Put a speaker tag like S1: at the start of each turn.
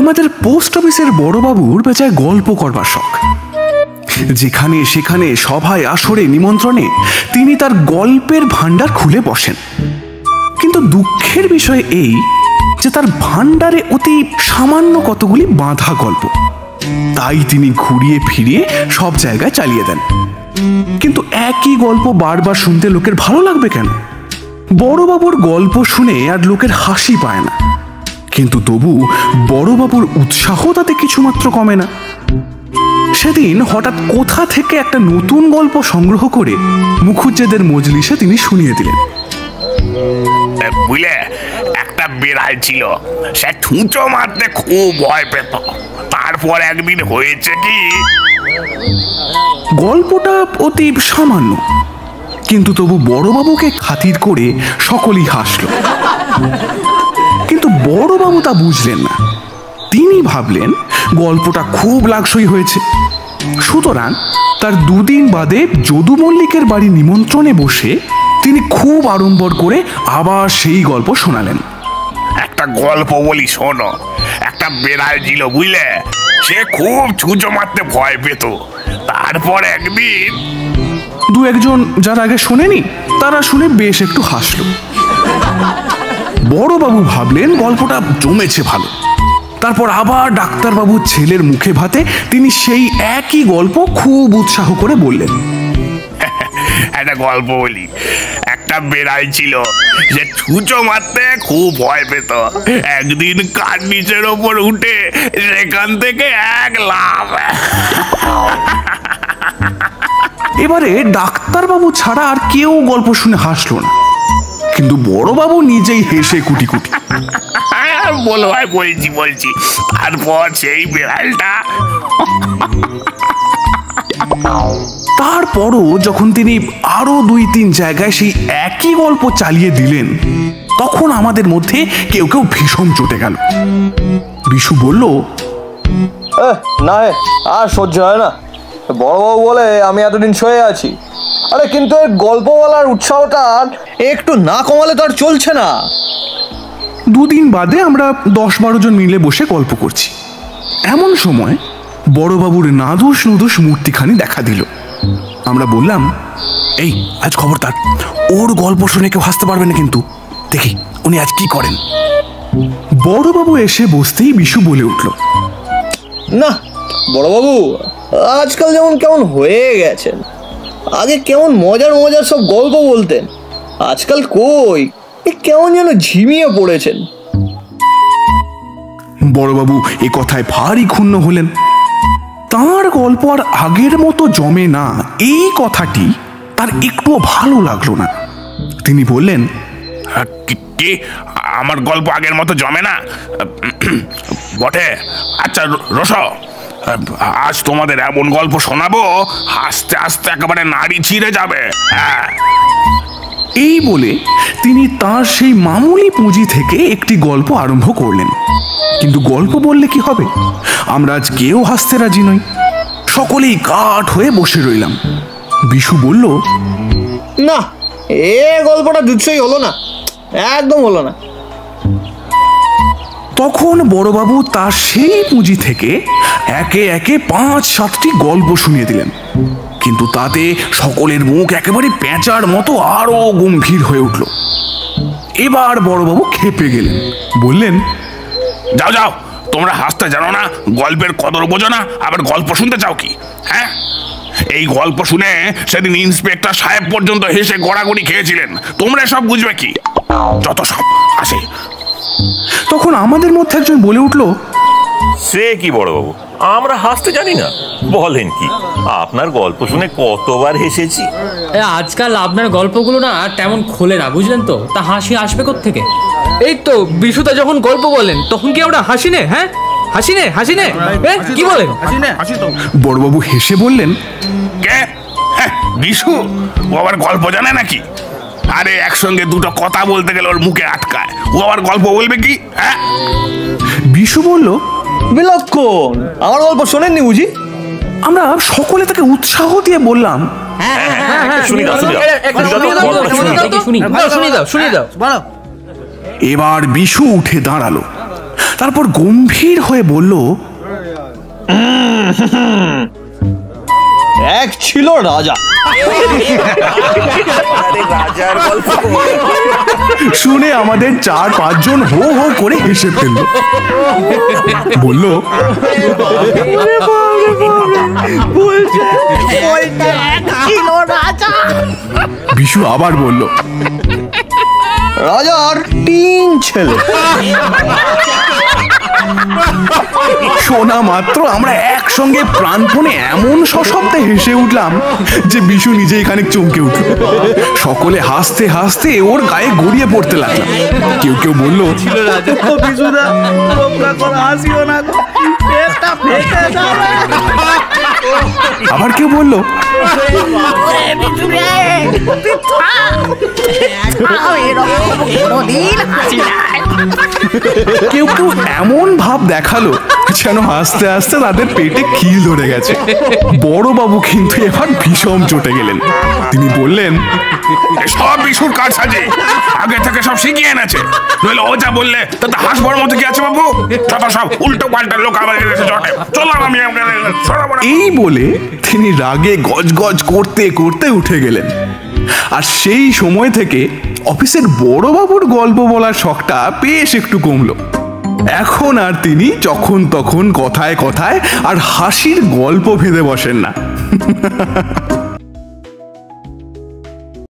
S1: আমাদের পোস্ট অফিসের বড়বাবুর বেচায় গল্প করবার শখ। যেখানে সেখানে সভায় আসরে নিমন্ত্রণে তিনি তার গল্পের ভান্ডার খুলে বসেন। কিন্তু দুঃখের বিষয় এই যে তার ভান্ডারে অতি সামান্য কতগুলি বাঁধা গল্প, তাই তিনি ঘুরিয়ে ফিরিয়ে সব জায়গায় চালিয়ে দেন। কিন্তু একই গল্প বারবার শুনতে লোকের ভালো লাগবে কেন? বড়বাবুর গল্প শুনে আর লোকের হাসি পায় না, কিন্তু তবু বড়বাবুর উৎসাহ তাতে কিছুমাত্র কমে না। সেদিন হঠাৎ কোথা থেকে একটা নতুন গল্প সংগ্রহ করে মুখুজ্জেদের মজলিসে তিনি শুনিয়ে দিলেন।
S2: বুঝলে, একটা বিড়াল ছিল, সে ছুঁচো মারতে খুব ভয় পেত। তারপর একদিন হয়েছে কি,
S1: গল্পটা অতি সামান্য, কিন্তু তবু বড়বাবুকে খাতির করে সকলেই হাসল। কিন্তু বড়বাবু তা বুঝলেন না। তিনি ভাবলেন গল্পটা খুব লাগসই হয়েছে, সুতরাং তার দুদিন বাদে যদু মল্লিকের বাড়ি নিমন্ত্রণে বসে তিনি খুব আড়ম্বর করে আবার সেই গল্প শোনালেন।
S2: একটা গল্প বলি শোনো। একটা বিড়াল ছিল, বুঝলে, সে খুব ছুঁচো মারতে ভয় পেত। তারপর একদিন
S1: দু একজন যারা আগে শোনেনি তারা শুনে বেশ একটু হাসল। বড়বাবু ভাবলেন গল্পটা জমেছে ভালো। তারপর আবার ডাক্তারবাবুর ছেলের মুখে ভাতে তিনি সেই একই গল্প খুব উৎসাহ করে বললেন।
S2: একটা গল্প বলি। একটা বিড়াল ছিল, সে ছুঁচো মারতে খুব ভয় পেত। একদিন কাঠ নিচের ওপর উঠে সেখান থেকে এক লাফ।
S1: এবারে ডাক্তারবাবু ছাড়া আর কেউ গল্প শুনে হাসল না, কিন্তু বড়বাবু নিজেই হেসে কুটি কুটি।
S2: বলো, বলছি। তারপর সেই বিড়ালটা,
S1: তারপরও যখন তিনি আরো 2-3 জায়গায় সেই একই গল্প চালিয়ে দিলেন, তখন আমাদের মধ্যে কেউ কেউ ভীষণ চটে গেল। বিশু বলল,
S3: না আর সহ্য হয় না। বড়বাবু বলে আমি এতদিন সয়ে আছি। আরে কিন্তু এই গল্প বলার উৎসাহটা একটু না কমালে তো আর চলছে না।
S1: 2 দিন বাদে আমরা 10-12 জন মিলে বসে গল্প করছি। এমন সময় বড়বাবুর নাদুস নুদুস মূর্তিখানি দেখা দিল। আমরা বললাম, এই আজ খবরদার ওর গল্প শুনে কেউ হাসতে পারবে না, কিন্তু দেখি উনি আজ কি করেন। বড়বাবু এসে বসতেই বিশু বলে উঠল,
S3: না বড়বাবু আজকাল যেমন কেমন হয়ে গেছেন। আগে কেমন মজার মজার সব গল্প বলতেন, আজকাল কই কেমন যেন ঝিমিয়ে পড়েছেন।
S1: বড়বাবু এ কথায় ভারী ক্ষুণ্ণ হলেন। তাঁর গল্প আর আগের মতো জমে না, এই কথাটি তার একটুও ভালো লাগলো না। তিনি বললেন,
S2: কি আমার গল্প আগের মতো জমে না? বটে। আচ্ছা রস, আজ তোমাদের এমন গল্প শোনাবো হাসতে হাসতে একেবারে নাড়ি ছিঁড়ে যাবে।
S1: এই বলে তিনি তার সেই মামুলি পুঁজি থেকে একটি গল্প আরম্ভ করলেন। কিন্তু গল্প বললে কি হবে, আমরা আজ কেউ হাসতে রাজি নই। সকলেই কাঠ হয়ে বসে রইলাম। বিশু বলল,
S3: না এ গল্পটা জুৎসই হলো না, একদম হলো না।
S1: তখন বড়বাবু তার সেই পুঁজি থেকে একে একে 5-7টি গল্প শুনিয়ে দিলেন। কিন্তু তাতে সকলের মুখ একেবারে পেঁচার মতো আরো গম্ভীর হয়ে উঠল। এবার বড়বাবু খেপে গেলেন, বললেন,
S2: যাও যাও, তোমরা হাসতে জানো না, গল্পের কদর বোঝো না, আবার গল্প শুনতে চাও কি? হ্যাঁ, এই গল্প শুনে সেদিন ইন্সপেক্টর সাহেব পর্যন্ত হেসে গড়াগড়ি খেয়েছিলেন। তোমরা সব বুঝবে কি? যত সব আসে।
S1: তখন আমাদের মধ্যে একজন বলে উঠল,
S4: সে কি বড়বাবু, আমরা হাসতে জানি না? বলেন কি, আপনার গল্প শুনে কতবার হেসেছি।
S5: আজকাল আপনার গল্পগুলো না তেমন খোলে না, বুঝলেন তো, তা হাসি আসবে কোত্থেকে? এই তো বিশুদা যখন গল্প বলেন তখন কি আমরা হাসি নে? হ্যাঁ হাসি নে কি বলেন?
S1: বড়বাবু হেসে বললেন,
S2: কে? বিশু? ও আবার গল্প জানে নাকি? আরে একসঙ্গে দুটো কথা বলতে গেলে ওর মুখে আটকায়, ও আবার গল্প বলবে কি? হ্যাঁ।
S1: বিশু বলল,
S3: বিলক্ষণ, আমার গল্প শোনেননি বুঝি?
S1: আমরা সকলে তাকে উৎসাহ দিয়ে বললাম,
S5: শুনি দাও।
S1: এবার বিশু উঠে দাঁড়ালো। তারপর গম্ভীর হয়ে বলল,
S3: এক ছিল রাজা।
S4: রাজার গল্প।
S1: শুনে আমাদের 4-5 জন হো হো করে হেসে ফেলল। বলল, বিশু আবার বলল,
S3: রাজার 3 ছেলে।
S1: শোনা মাত্র আমরা একসঙ্গে প্রাণপণে এমন সশব্দে হেসে উঠলাম যে বিশু নিজেই খানিক চমকে উঠল। সকলে হাসতে হাসতে ওর গায়ে গড়িয়ে পড়তে লাগলাম। কেউ কেউ বলল, আবার কেউ বলল, কেউ কেউ এমন ভাব দেখালো যেন হাসতে হাসতে তাদের পেটে খিল ধরে গেছে। বড়বাবু কিন্তু এবার ভীষণ চটে গেলেন। তিনি বললেন,
S2: সব বিশুর কাজ সাজে, আগে থেকে সব শিখিয়ে এনেছে, নইলে ও যা বললে তাতে হাসবার মতো কি আছে বাবু? যত সব উল্টো পাল্টা লোক আমার এসে জটে, চললাম আমি।
S1: এই বলে তিনি রাগে গজগজ করতে করতে উঠে গেলেন। আর সেই সময় থেকে অফিসের বড়বাবুর গল্প বলার শখটা বেশ একটু কমলো। এখন আর তিনি যখন তখন কথায় কথায় আর হাসির গল্প ভেদে বসেন না।